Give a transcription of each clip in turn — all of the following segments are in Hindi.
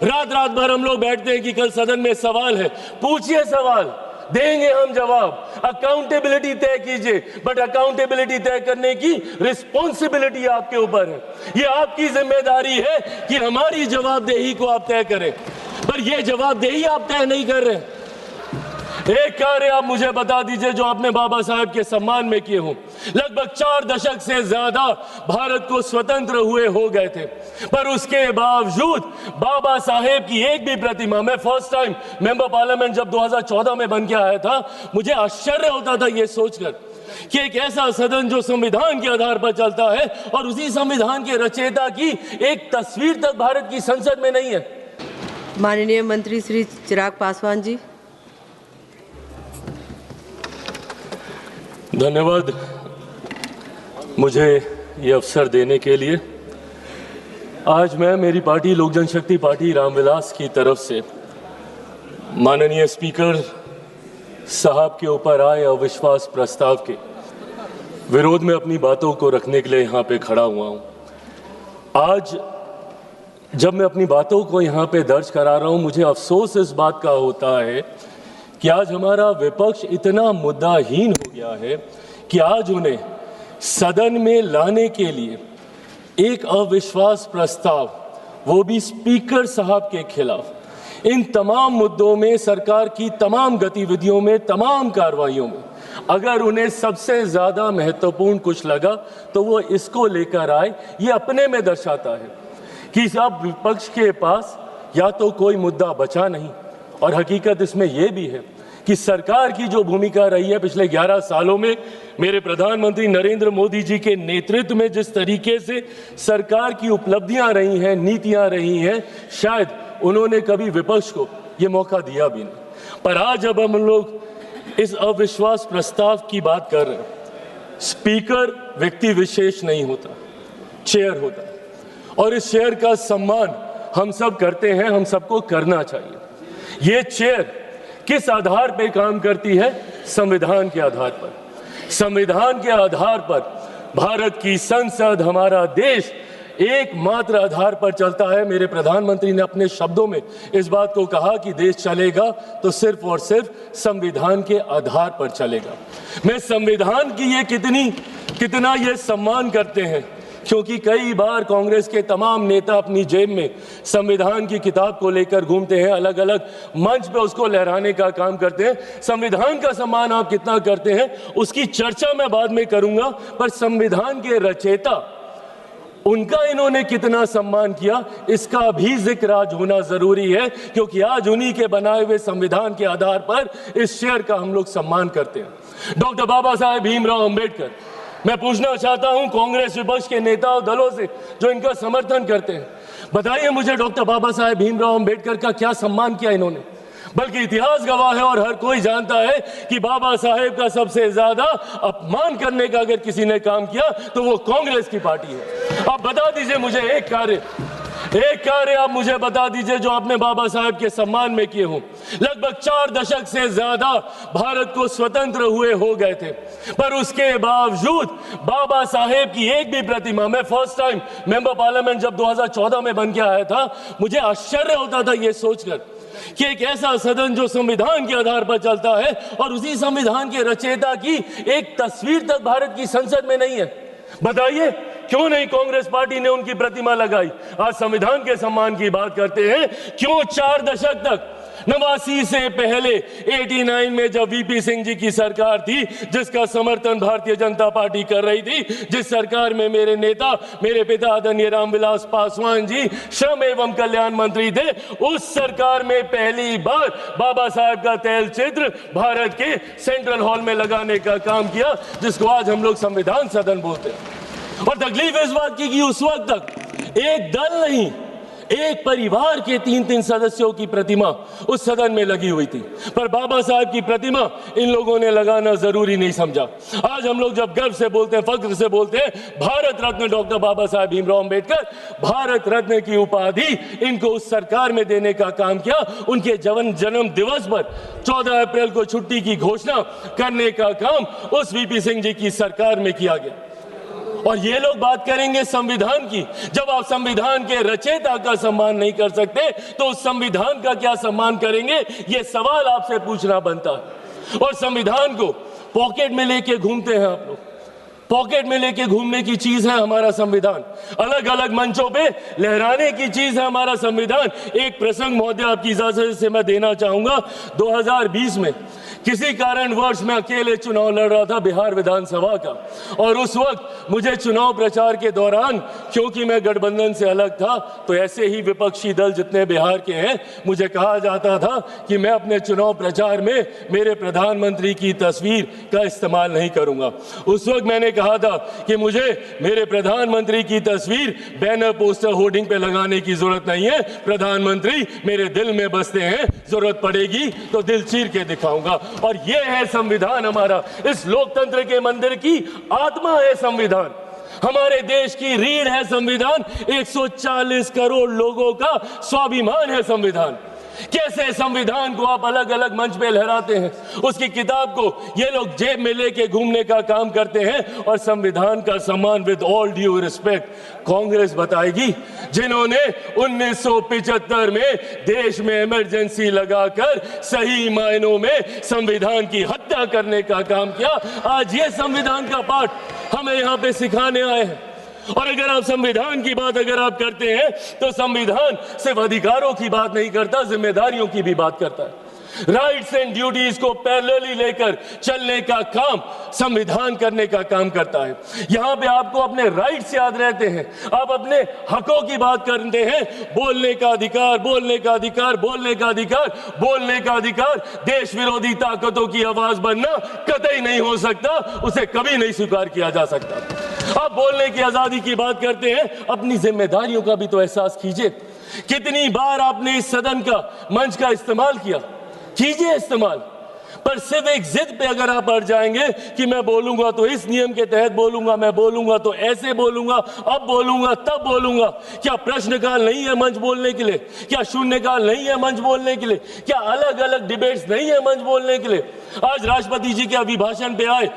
रात रात भर हम लोग बैठते हैं कि कल सदन में सवाल है, पूछिए सवाल, देंगे हम जवाब। अकाउंटेबिलिटी तय कीजिए, बट अकाउंटेबिलिटी तय करने की रिस्पॉन्सिबिलिटी आपके ऊपर है। ये आपकी जिम्मेदारी है कि हमारी जवाबदेही को आप तय करें, पर ये जवाबदेही आप तय नहीं कर रहे। एक कार्य आप मुझे बता दीजिए जो आपने बाबा साहेब के सम्मान में किए हों। लगभग 4 दशक से ज्यादा भारत को स्वतंत्र हुए हो गए थे, पर उसके बावजूद बाबा साहेब की एक भी प्रतिमा, मैं फर्स्ट टाइम मेंबर पार्लियामेंट जब 2014 में बन के आया था, मुझे आश्चर्य होता था ये सोचकर कि एक ऐसा सदन जो संविधान के आधार पर चलता है और उसी संविधान के रचयिता की एक तस्वीर तक भारत की संसद में नहीं है। माननीय मंत्री श्री चिराग पासवान जी। धन्यवाद मुझे ये अवसर देने के लिए। आज मैं मेरी पार्टी लोक जनशक्ति पार्टी रामविलास की तरफ से माननीय स्पीकर साहब के ऊपर आए अविश्वास प्रस्ताव के विरोध में अपनी बातों को रखने के लिए यहाँ पे खड़ा हुआ हूँ। आज जब मैं अपनी बातों को यहाँ पे दर्ज करा रहा हूँ, मुझे अफसोस इस बात का होता है कि आज हमारा विपक्ष इतना मुद्दाहीन हो गया है कि आज उन्हें सदन में लाने के लिए एक अविश्वास प्रस्ताव, वो भी स्पीकर साहब के खिलाफ, इन तमाम मुद्दों में, सरकार की तमाम गतिविधियों में, तमाम कार्रवाइयों में अगर उन्हें सबसे ज्यादा महत्वपूर्ण कुछ लगा तो वो इसको लेकर आए। ये अपने में दर्शाता है कि अब विपक्ष के पास या तो कोई मुद्दा बचा नहीं, और हकीकत इसमें यह भी है कि सरकार की जो भूमिका रही है पिछले 11 सालों में, मेरे प्रधानमंत्री नरेंद्र मोदी जी के नेतृत्व में जिस तरीके से सरकार की उपलब्धियां रही हैं, नीतियां रही हैं, शायद उन्होंने कभी विपक्ष को ये मौका दिया भी नहीं। पर आज जब हम लोग इस अविश्वास प्रस्ताव की बात कर रहे हैं, स्पीकर व्यक्ति विशेष नहीं होता, चेयर होता है, और इस चेयर का सम्मान हम सब करते हैं, हम सबको करना चाहिए। ये चेयर किस आधार पे काम करती है? संविधान के आधार पर। संविधान के आधार पर भारत की संसद, हमारा देश एकमात्र आधार पर चलता है। मेरे प्रधानमंत्री ने अपने शब्दों में इस बात को कहा कि देश चलेगा तो सिर्फ और सिर्फ संविधान के आधार पर चलेगा। मैं संविधान की ये कितना ये सम्मान करते हैं, क्योंकि कई बार कांग्रेस के तमाम नेता अपनी जेब में संविधान की किताब को लेकर घूमते हैं, अलग अलग मंच पे उसको लहराने का काम करते हैं। संविधान का सम्मान आप कितना करते हैं उसकी चर्चा मैं बाद में करूंगा, पर संविधान के रचयिता, उनका इन्होंने कितना सम्मान किया इसका भी जिक्र आज होना जरूरी है, क्योंकि आज उन्हीं के बनाए हुए संविधान के आधार पर इस शेर का हम लोग सम्मान करते हैं। डॉक्टर बाबा साहेब भीमराव अंबेडकर। मैं पूछना चाहता हूं कांग्रेस विपक्ष के नेता और दलों से जो इनका समर्थन करते हैं, बताइए मुझे डॉक्टर बाबा साहेब भीमराव अंबेडकर का क्या सम्मान किया इन्होंने? बल्कि इतिहास गवाह है और हर कोई जानता है कि बाबा साहेब का सबसे ज्यादा अपमान करने का अगर किसी ने काम किया तो वो कांग्रेस की पार्टी है। आप बता दीजिए मुझे एक कार्य आप मुझे बता दीजिए जो आपने बाबा साहेब के सम्मान में किए हों। लगभग 4 दशक से ज्यादा भारत को स्वतंत्र हुए हो गए थे, पर उसके बावजूद बाबा साहेब की एक भी प्रतिमा, मैं फर्स्ट टाइम मेंबर पार्लियामेंट जब 2014 में बन के आया था, मुझे आश्चर्य होता था ये सोचकर कि एक ऐसा सदन जो संविधान के आधार पर चलता है और उसी संविधान के रचयिता की एक तस्वीर तक भारत की संसद में नहीं है। बताइए क्यों नहीं कांग्रेस पार्टी ने उनकी प्रतिमा लगाई? आज संविधान के सम्मान की बात करते हैं, क्यों 4 दशक तक 89 से पहले 89 में जब वीपी सिंह जी की सरकार थी, जिसका समर्थन भारतीय जनता पार्टी कर रही थी, जिस सरकार में मेरे नेता, मेरे पिता आदरणीय रामविलास पासवान जी श्रम एवं कल्याण मंत्री थे, उस सरकार में पहली बार बाबा साहब का तैल चित्र भारत के सेंट्रल हॉल में लगाने का काम किया, जिसको आज हम लोग संविधान सदन बोलते हैं। और तकलीफ इस बात की कि उस वक्त तक एक दल नहीं, एक परिवार के 3-3 सदस्यों की प्रतिमा उस सदन में लगी हुई थी, पर बाबा साहब की प्रतिमा इन लोगों ने लगाना जरूरी नहीं समझा। आज हम लोग जब गर्व से बोलते हैं, फख्र से बोलते हैं, भारत रत्न डॉक्टर बाबा साहब भीमराव अंबेडकर, भारत रत्न की उपाधि इनको उस सरकार में देने का काम किया। उनके जन्म दिवस पर 14 अप्रैल को छुट्टी की घोषणा करने का काम उस वीपी सिंह जी की सरकार में किया गया। और ये लोग बात करेंगे संविधान की। जब आप संविधान के रचयिता का सम्मान नहीं कर सकते तो उस संविधान का क्या सम्मान करेंगे, ये सवाल आपसे पूछना बनता है। और संविधान को पॉकेट में लेके घूमते हैं आप लोग। पॉकेट में लेके घूमने की चीज है हमारा संविधान, अलग अलग मंचों पे लहराने की चीज है हमारा संविधान। एक प्रसंग महोदय आपकी इजाजत से मैं देना चाहूंगा। 2020 में किसी कारणवश मैं अकेले चुनाव लड़ रहा था बिहार विधानसभा का, और उस वक्त मुझे चुनाव प्रचार के दौरान, क्योंकि मैं गठबंधन से अलग था, तो ऐसे ही विपक्षी दल जितने बिहार के हैं, मुझे कहा जाता था कि मैं अपने चुनाव प्रचार में मेरे प्रधानमंत्री की तस्वीर का इस्तेमाल नहीं करूंगा। उस वक्त मैंने कहा था कि मुझे मेरे प्रधानमंत्री की तस्वीर बैनर पोस्टर होर्डिंग पे लगाने की जरूरत नहीं है, प्रधानमंत्री मेरे दिल में बसते हैं, जरूरत पड़ेगी तो दिल चीर के दिखाऊंगा। और ये है संविधान हमारा, इस लोकतंत्र के मंदिर की आत्मा है संविधान, हमारे देश की रीढ़ है संविधान, 140 करोड़ लोगों का स्वाभिमान है संविधान। कैसे संविधान को आप अलग अलग मंच पे लहराते हैं, उसकी किताब को ये लोग जेब में लेके घूमने का काम करते हैं। और संविधान का सम्मान, with all due respect, Congress बताएगी, जिन्होंने 1975 में देश में इमरजेंसी लगाकर सही मायनों में संविधान की हत्या करने का काम किया। आज ये संविधान का पाठ हमें यहाँ पे सिखाने आए हैं। और अगर आप संविधान की बात अगर आप करते हैं तो संविधान सिर्फ अधिकारों की बात नहीं करता, जिम्मेदारियों की भी बात करता है। राइट्स एंड ड्यूटीज को पैरेलली लेकर चलने का काम संविधान करने का काम करता है। यहां पे आपको अपने राइट्स याद रहते हैं, आप अपने हकों की बात करते हैं, बोलने का अधिकार, बोलने का अधिकार, बोलने का अधिकार, बोलने का अधिकार। देश विरोधी ताकतों की आवाज बनना कतई नहीं हो सकता, उसे कभी नहीं स्वीकार किया जा सकता। आप बोलने की आजादी की बात करते हैं, अपनी जिम्मेदारियों का भी तो एहसास कीजिए। कितनी बार आपने इस सदन का मंच का इस्तेमाल किया, कीजिए इस्तेमाल, पर सिर्फ एक जिद पे अगर आप अड़ जाएंगे कि मैं बोलूंगा तो इस नियम के तहत बोलूंगा, मैं बोलूंगा तो ऐसे बोलूंगा, अब बोलूंगा तब बोलूंगा। क्या प्रश्नकाल नहीं है मंच बोलने के लिए? क्या शून्यकाल नहीं है मंच बोलने के लिए? क्या अलग अलग डिबेट्स नहीं है मंच बोलने के लिए? आज राष्ट्रपति जी के अभिभाषण पे आए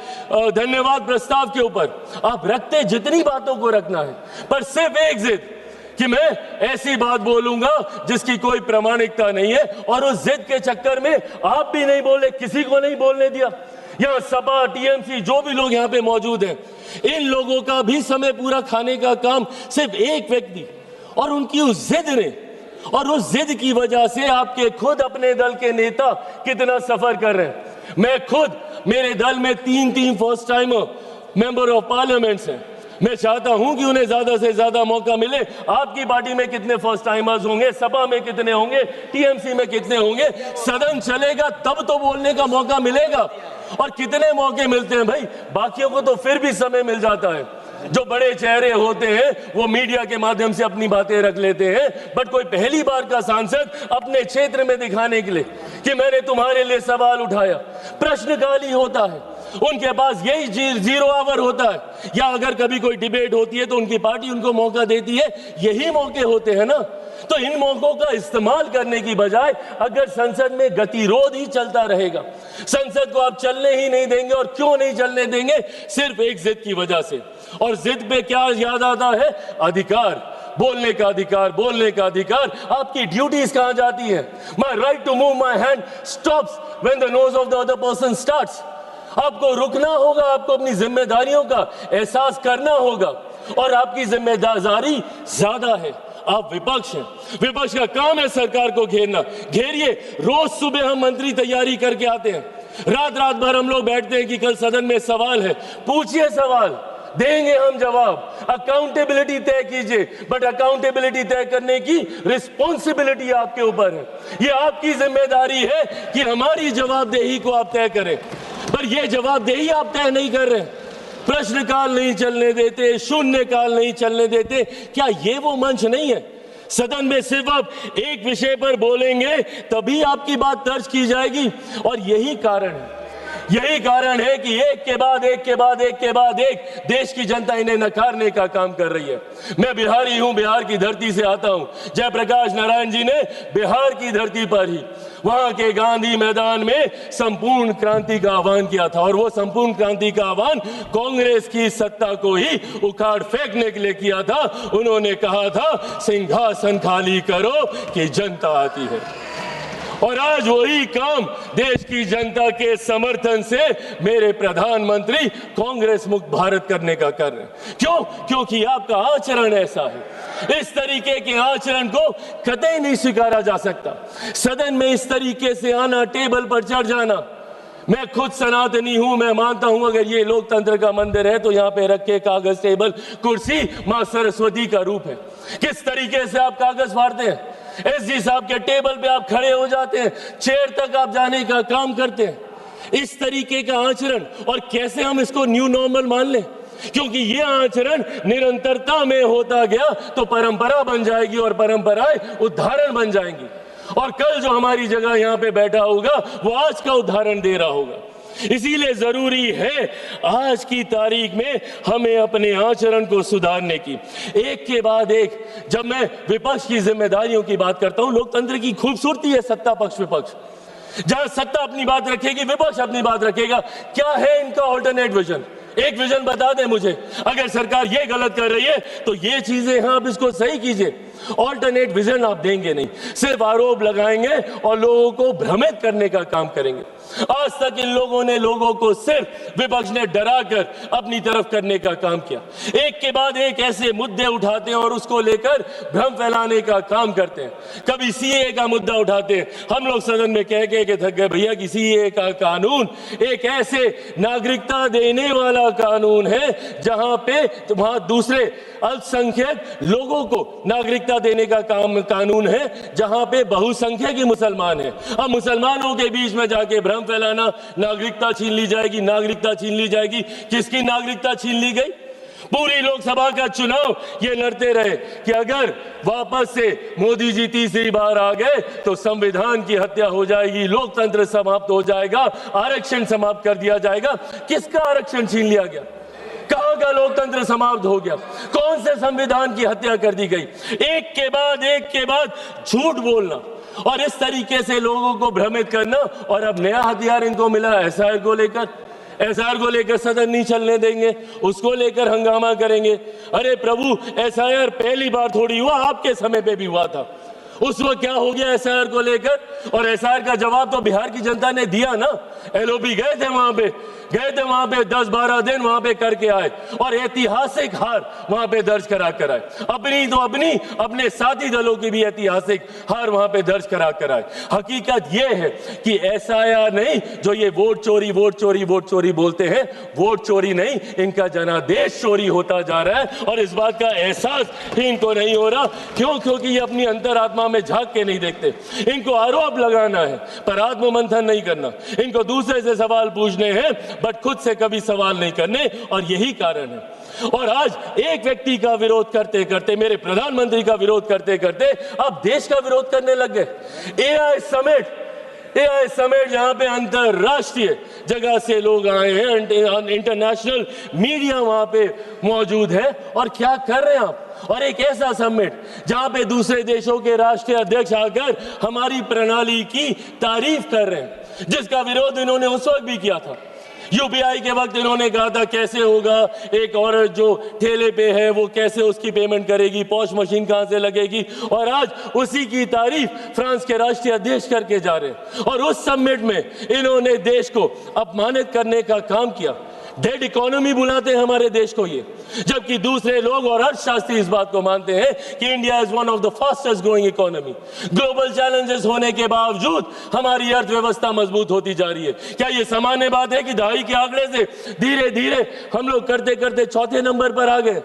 धन्यवाद प्रस्ताव के ऊपर, आप रखते जितनी बातों को रखना है, पर सिर्फ एक जिद कि मैं ऐसी बात बोलूंगा जिसकी कोई प्रामाणिकता नहीं है। और उस जिद के चक्कर में आप भी नहीं बोले, किसी को नहीं बोलने दिया। यहाँ सपा, टीएमसी, जो भी लोग यहाँ पे मौजूद हैं, इन लोगों का भी समय पूरा खाने का काम सिर्फ एक व्यक्ति और उनकी उस जिद ने, और उस जिद की वजह से आपके खुद अपने दल के नेता कितना सफर कर रहे हैं। मैं खुद, मेरे दल में 3 first timer member of parliaments हैं। मैं चाहता हूं कि उन्हें ज्यादा से ज्यादा मौका मिले। आपकी पार्टी में कितने फर्स्ट टाइमर्स होंगे, सपा में कितने होंगे, टीएमसी में कितने होंगे? सदन चलेगा तब तो बोलने का मौका मिलेगा। और कितने मौके मिलते हैं भाई, बाकियों को तो फिर भी समय मिल जाता है। जो बड़े चेहरे होते हैं वो मीडिया के माध्यम से अपनी बातें रख लेते हैं, बट कोई पहली बार का सांसद अपने क्षेत्र में दिखाने के लिए कि मैंने तुम्हारे लिए सवाल उठाया, प्रश्नकाल ही होता है। उनके पास यही 0 आवर होता है, या अगर कभी कोई डिबेट होती है तो उनकी पार्टी उनको मौका देती है, यही मौके होते हैं ना। तो इन मौकों का इस्तेमाल करने की बजाय अगर संसद में गतिरोध ही चलता रहेगा, संसद को आप चलने ही नहीं देंगे। और क्यों नहीं चलने देंगे? सिर्फ एक जिद की वजह से। और जिद पे क्या याद आता है? अधिकार, बोलने का अधिकार, बोलने का अधिकार। आपकी ड्यूटीज कहां जाती है? My right to move my hand stops when the nose of the other person starts. आपको रुकना होगा, आपको अपनी जिम्मेदारियों का एहसास करना होगा, और आपकी जिम्मेदारी ज्यादा है। आप विपक्ष हैं, विपक्ष का काम है सरकार को घेरना। घेरिए। रोज सुबह हम मंत्री तैयारी करके आते हैं, रात भर हम लोग बैठते हैं कि कल सदन में सवाल है, पूछिए सवाल, देंगे हम जवाब। अकाउंटेबिलिटी तय कीजिए, बट अकाउंटेबिलिटी तय करने की रिस्पॉन्सिबिलिटी आपके ऊपर है। ये आपकी जिम्मेदारी है कि हमारी जवाबदेही को आप तय करें, पर यह जवाबदेही आप तय नहीं कर रहे। प्रश्नकाल नहीं चलने देते, शून्यकाल नहीं चलने देते। क्या ये वो मंच नहीं है? सदन में सिर्फ आप एक विषय पर बोलेंगे तभी आपकी बात दर्ज की जाएगी। और यही कारण है, यही कारण है कि एक के बाद एक के बाद एक के बाद एक देश की जनता इन्हें नकारने का काम कर रही है। मैं बिहारी हूं, बिहार की धरती से आता हूं। जयप्रकाश नारायण जी ने बिहार की धरती पर ही वहां के गांधी मैदान में संपूर्ण क्रांति का आह्वान किया था, और वो संपूर्ण क्रांति का आह्वान कांग्रेस की सत्ता को ही उखाड़ फेंकने के लिए किया था। उन्होंने कहा था, सिंहासन खाली करो कि जनता आती है। और आज वही काम देश की जनता के समर्थन से मेरे प्रधानमंत्री कांग्रेस मुक्त भारत करने का कर रहे हैं। क्यों? क्योंकि आपका आचरण ऐसा है। इस तरीके के आचरण को कतई नहीं स्वीकारा जा सकता। सदन में इस तरीके से आना, टेबल पर चढ़ जाना। मैं खुद सनातनी हूं, मैं मानता हूं अगर ये लोकतंत्र का मंदिर है तो यहाँ पे रखे कागज, टेबल, कुर्सी मां सरस्वती का रूप है। किस तरीके से आप कागज फाड़ते हैं, एसडी साहब के टेबल पे आप खड़े हो जाते हैं, चेयर तक आप जाने का काम करते हैं। इस तरीके का आचरण, और कैसे हम इसको न्यू नॉर्मल मान लें? क्योंकि ये आचरण निरंतरता में होता गया तो परंपरा बन जाएगी, और परंपराएं उदाहरण बन जाएंगी। और कल जो हमारी जगह यहाँ पे बैठा होगा वो आज का उदाहरण दे रहा होगा। इसीलिए जरूरी है आज की तारीख में हमें अपने आचरण को सुधारने की। एक के बाद एक, जब मैं विपक्ष की जिम्मेदारियों की बात करता हूं, लोकतंत्र की खूबसूरती है सत्ता पक्ष विपक्ष। जहां सत्ता अपनी बात रखेगी, विपक्ष अपनी बात रखेगा। क्या है इनका ऑल्टरनेट विजन? एक विजन बता दें मुझे। अगर सरकार ये गलत कर रही है तो ये चीजें हैं, आप इसको सही कीजिए। ऑल्टरनेट विजन आप देंगे नहीं, सिर्फ आरोप लगाएंगे और लोगों को भ्रमित करने का काम करेंगे। आज तक इन लोगों ने लोगों को सिर्फ विपक्ष ने डराकर अपनी तरफ करने का काम किया। एक के बाद एक ऐसे मुद्दे उठाते हैं और उसको लेकर भ्रम फैलाने का काम करते हैं। कभी सीए का मुद्दा उठाते हैं, हम लोग सदन में कह के थक गए भैया कि सीए का कानून एक ऐसे नागरिकता देने वाला कानून है जहां पे वहां दूसरे अल्पसंख्यक लोगों को नागरिकता देने का कानून है, जहां पे बहुसंख्यक ही मुसलमान है। अब मुसलमानों के बीच में जाके भ्रम फैलाना, नागरिकता छीन ली जाएगी, नागरिकता छीन ली जाएगी। किसकी नागरिकता छीन ली गई? पूरी लोकसभा का चुनाव ये लड़ते रहे कि अगर वापस से मोदी जी तीसरी बार आ गए तो संविधान की हत्या हो जाएगी, लोकतंत्र समाप्त हो जाएगा, आरक्षण समाप्त कर दिया जाएगा। किसका आरक्षण छीन लिया गया? कहां का लोकतंत्र समाप्त हो गया? कौन से संविधान की हत्या कर दी गई? एक के बाद झूठ बोलना और इस तरीके से लोगों को भ्रमित करना। और अब नया हथियार इनको मिला एसआईआर को लेकर। एसआईआर को लेकर सदन नहीं चलने देंगे, उसको लेकर हंगामा करेंगे। अरे प्रभु, एसआईआर पहली बार थोड़ी हुआ, आपके समय पे भी हुआ था। उस वक्त क्या हो गया एसआईआर को लेकर? और एसआईआर का जवाब तो बिहार की जनता ने दिया ना। एलओपी गए थे वहां पे 10-12 दिन वहां पे करके आए और ऐतिहासिक हार वहां पे दर्ज करा कर आए। अपने साथी दलों की भी ऐतिहासिक हार वहां पे दर्ज करा कर आए। हकीकत यह है कि एसआईआर नहीं, जो ये वोट चोरी बोलते हैं, वोट चोरी नहीं, इनका जनादेश चोरी होता जा रहा है। और इस बात का एहसास ही इनको नहीं हो रहा। क्यों? क्योंकि ये अपनी अंतरात्मा में झांक के नहीं देखते। इनको आरोप लगाना है पर आत्ममंथन नहीं करना। इनको दूसरे से सवाल पूछने हैं बट खुद से कभी सवाल नहीं करने, और यही कारण है। और आज एक व्यक्ति का विरोध करते करते, मेरे प्रधानमंत्री का विरोध करते करते अब देश का विरोध करने लग गए। एआई समिट जहां पे अंतरराष्ट्रीय जगह से लोग आए हैं, इंटरनेशनल मीडिया वहां पे मौजूद है, और क्या कर रहे हैं आप? और एक ऐसा समिट जहां पे दूसरे देशों के राष्ट्रीय अध्यक्ष आकर हमारी प्रणाली की तारीफ कर रहे हैं, जिसका विरोध इन्होंने उस वक्त भी किया था। यूपीआई के वक्त इन्होंने कहा था कैसे होगा, एक औरत जो ठेले पे है वो कैसे उसकी पेमेंट करेगी, पॉश मशीन कहां से लगेगी, और आज उसी की तारीफ फ्रांस के राष्ट्रीय अध्यक्ष करके जा रहे हैं। और उस समिट में इन्होंने देश को अपमानित करने का काम किया। डेड इकोनॉमी बुलाते हैं हमारे देश को ये, जबकि दूसरे लोग और अर्थशास्त्री इस बात को मानते हैं कि India is one of the fastest growing economy. Global challenges होने के बावजूद हमारी अर्थव्यवस्था मजबूत होती जा रही है। क्या ये सामान्य बात है कि दहाई के आंकड़े से धीरे धीरे हम लोग करते करते चौथे नंबर पर आ गए?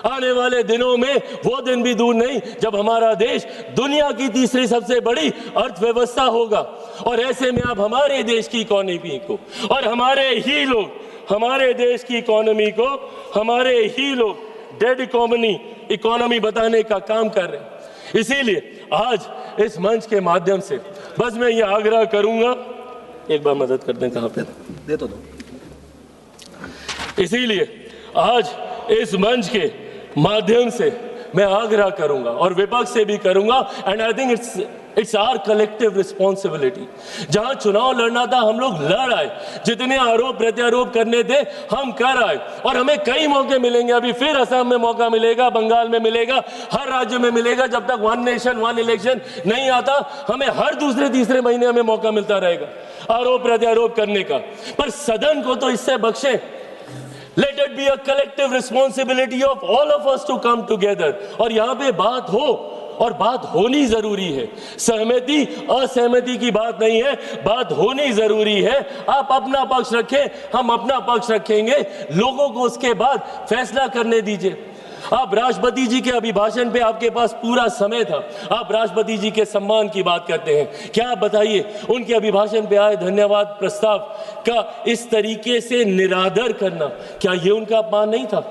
आने वाले दिनों में वो दिन भी दूर नहीं जब हमारा देश दुनिया की तीसरी सबसे बड़ी अर्थव्यवस्था होगा। और ऐसे में आप हमारे देश की इकोनॉमी को और हमारे देश की इकोनॉमी को हमारे ही लोग डेड इकोनॉमी बताने का काम कर रहे हैं। इसीलिए आज इस मंच के माध्यम से बस मैं ये आग्रह करूंगा एक बार मदद कर दें, कहाँ पे दे तो दो। इसीलिए आज इस मंच के माध्यम से मैं आग्रह करूंगा और विपक्ष से भी करूंगा, and I think it's our collective responsibility. जहां चुनाव लड़ना था हम लोग लड़ आए, जितने आरोप प्रत्यारोप करने थे हम कर आए, और हमें कई मौके मिलेंगे। अभी फिर असम में मौका मिलेगा, बंगाल में मिलेगा, हर राज्य में मिलेगा। जब तक वन नेशन वन इलेक्शन नहीं आता, हमें हर दूसरे तीसरे महीने हमें मौका मिलता रहेगा आरोप प्रत्यारोप करने का। पर सदन को तो इससे बख्शे। Let it be a collective responsibility of all of us to come together। और यहाँ पे बात हो, और बात होनी जरूरी है। सहमति असहमति की बात नहीं है, बात होनी जरूरी है। आप अपना पक्ष रखें, हम अपना पक्ष रखेंगे, लोगों को उसके बाद फैसला करने दीजिए। आप राष्ट्रपति जी के अभिभाषण पे आपके पास पूरा समय था, आप राष्ट्रपति जी के सम्मान की बात करते हैं। क्या आप बताइए, उनके अभिभाषण पे आए धन्यवाद प्रस्ताव का इस तरीके से निरादर करना, क्या ये उनका अपमान नहीं था?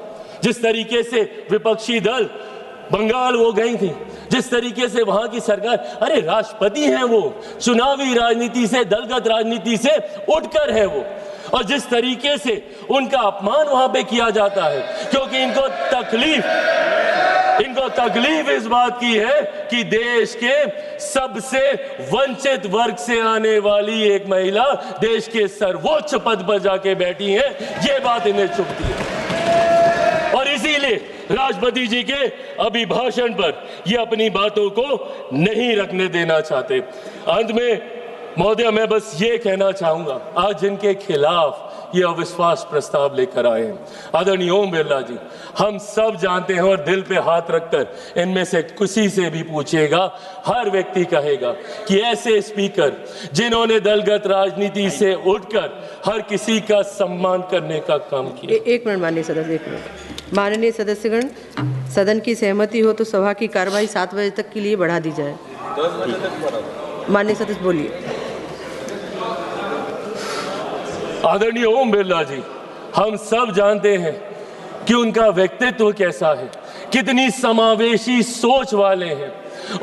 जिस तरीके से विपक्षी दल बंगाल वो गई थी, जिस तरीके से वहां की सरकार, अरे राष्ट्रपति हैं वो, चुनावी राजनीति से, दलगत राजनीति से उठकर है वो, और जिस तरीके से उनका अपमान वहां पे किया जाता है, क्योंकि इनको तकलीफ इस बात की है कि देश के सबसे वंचित वर्ग से आने वाली एक महिला देश के सर्वोच्च पद पर जाके बैठी है, ये बात इन्हें चुभती है। और इसीलिए राष्ट्रपति जी के अभिभाषण पर ये अपनी बातों को नहीं रखने देना चाहते। अंत में महोदय, मैं बस ये कहना चाहूंगा, आज जिनके खिलाफ ये अविश्वास प्रस्ताव लेकर आए हैं, आदरणीय ओम बिरला जी, हम सब जानते हैं, और दिल पे हाथ रखकर इनमें से किसी से भी पूछिएगा, हर व्यक्ति कहेगा कि ऐसे स्पीकर जिन्होंने दलगत राजनीति से उठकर हर किसी का सम्मान करने का काम किया। एक मिनट माननीय सदस्य, एक मिनट। माननीय सदस्यगण, सदन की सहमति हो तो सभा की कार्यवाही 7 बजे तक के लिए बढ़ा दी जाए। माननीय सदस्य बोलिए। आदरणीय ओम बिरला जी, हम सब जानते हैं कि उनका व्यक्तित्व कैसा है, कितनी समावेशी सोच वाले हैं।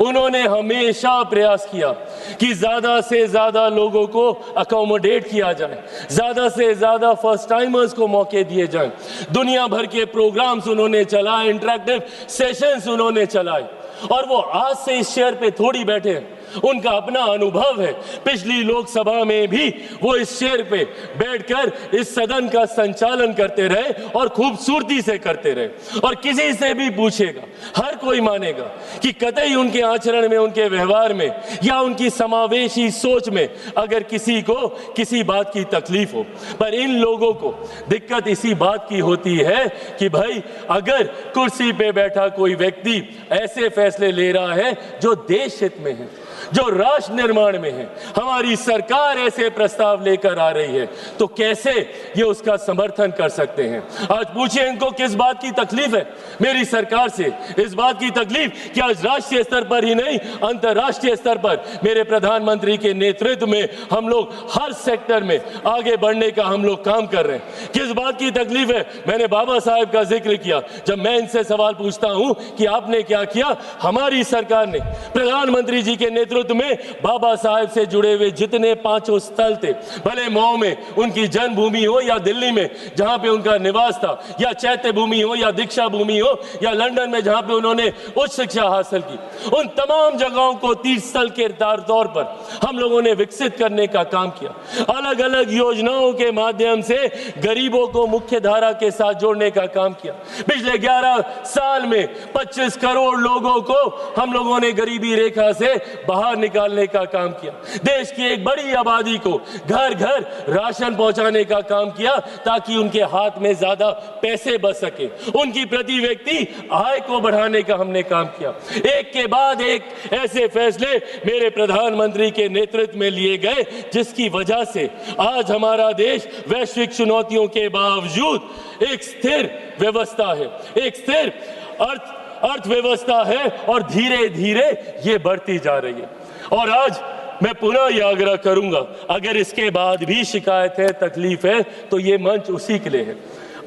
उन्होंने हमेशा प्रयास किया कि ज्यादा से ज्यादा लोगों को अकोमोडेट किया जाए, ज्यादा से ज्यादा फर्स्ट टाइमर्स को मौके दिए जाएं। दुनिया भर के प्रोग्राम्स उन्होंने चलाए, इंटरेक्टिव सेशंस उन्होंने चलाए, और वो आज से इस चेयर पे थोड़ी बैठे हैं, उनका अपना अनुभव है। पिछली लोकसभा में भी वो इस चेयर पे बैठकर इस सदन का संचालन करते रहे, और खूबसूरती से करते रहे। और किसी से भी पूछेगा, हर कोई मानेगा कि कतई उनके आचरण में, उनके व्यवहार में, या उनकी समावेशी सोच में अगर किसी को किसी बात की तकलीफ हो। पर इन लोगों को दिक्कत इसी बात की होती है कि भाई, अगर कुर्सी पे बैठा कोई व्यक्ति ऐसे फैसले ले रहा है जो देश हित में है, जो राष्ट्र निर्माण में है, हमारी सरकार ऐसे प्रस्ताव लेकर आ रही है, तो कैसे ये उसका समर्थन कर सकते हैं? आज पूछिए इनको किस बात की तकलीफ है मेरी सरकार से। इस बात की तकलीफ कि आज राष्ट्रीय स्तर पर ही नहीं, अंतर्राष्ट्रीय स्तर पर मेरे प्रधानमंत्री के नेतृत्व में हम लोग हर सेक्टर में आगे बढ़ने का हम लोग काम कर रहे हैं। किस बात की तकलीफ है? मैंने बाबा साहेब का जिक्र किया। जब मैं इनसे सवाल पूछता हूं कि आपने क्या किया, हमारी सरकार ने प्रधानमंत्री जी के नेतृत्व में बाबा साहेब से जुड़े हुए जितने 5 स्थल थे, भले मऊ में उनकी जन्मभूमि हो, या दिल्ली में जहां पे उनका निवास था, या चैत्य भूमि हो, या दीक्षा भूमि हो, या लंदन में जहां पे उन्होंने उच्च शिक्षा हासिल की, उन तमाम जगहों को तीर्थ स्थल के तौर पर हम लोगों ने विकसित करने का काम किया। अलग अलग योजनाओं के माध्यम से गरीबों को मुख्य धारा के साथ जोड़ने का काम किया। पिछले 11 साल में 25 करोड़ लोगों को हम लोगों ने गरीबी रेखा से बाहर निकालने का काम किया। देश की एक बड़ी आबादी को घर घर राशन पहुंचाने का काम किया, ताकि उनके हाथ में ज्यादा पैसे बच सके। उनकी प्रति व्यक्ति आय को बढ़ाने का हमने काम किया। एक के बाद एक ऐसे फैसले मेरे प्रधानमंत्री के नेतृत्व में लिए गए, जिसकी वजह से आज हमारा देश वैश्विक चुनौतियों के बावजूद एक स्थिर व्यवस्था है, एक स्थिर अर्थव्यवस्था है, और धीरे धीरे ये बढ़ती जा रही है। और आज मैं पुनः यह आग्रह करूंगा, अगर इसके बाद भी शिकायत है, तकलीफ है, तो ये मंच उसी के लिए है।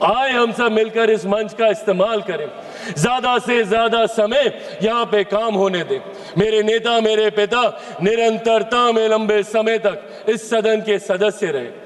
आए हम सब मिलकर इस मंच का इस्तेमाल करें, ज्यादा से ज्यादा समय यहाँ पे काम होने दें। मेरे नेता, मेरे पिता निरंतरता में लंबे समय तक इस सदन के सदस्य रहे।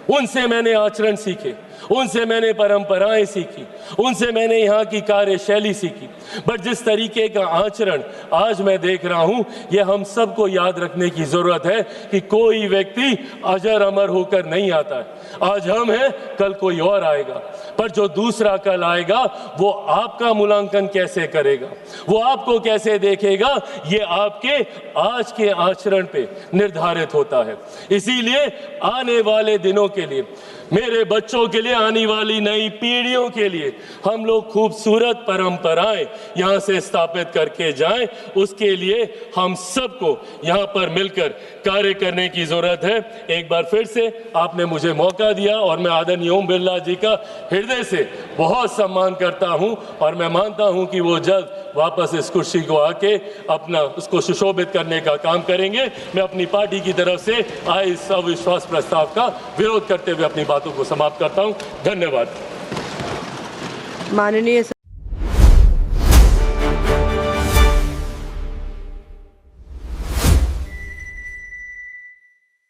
उनसे मैंने आचरण सीखे, उनसे मैंने परंपराएं सीखी, उनसे मैंने यहाँ की कार्यशैली सीखी। बट जिस तरीके का आचरण आज मैं देख रहा हूँ, ये हम सबको याद रखने की जरूरत है कि कोई व्यक्ति अजर अमर होकर नहीं आता है। आज हम हैं, कल कोई और आएगा, पर जो दूसरा कल आएगा वो आपका मूल्यांकन कैसे करेगा, वो आपको कैसे देखेगा, ये आपके आज के आचरण पे निर्धारित होता है। इसीलिए आने वाले दिनों के लिए, मेरे बच्चों के लिए, आने वाली नई पीढ़ियों के लिए हम लोग खूबसूरत परंपराएं यहाँ से स्थापित करके जाएं, उसके लिए हम सबको यहाँ पर मिलकर कार्य करने की जरूरत है। एक बार फिर से आपने मुझे मौका दिया और मैं आदरणीय ओम बिरला जी का हृदय से बहुत सम्मान करता हूँ और मैं मानता हूँ कि वो जल्द वापस इस कुर्सी को आके अपना उसको सुशोभित करने का काम करेंगे। मैं अपनी पार्टी की तरफ से आए इस अविश्वास प्रस्ताव का विरोध करते हुए अपनी बातों को समाप्त करता हूं। धन्यवाद। माननीय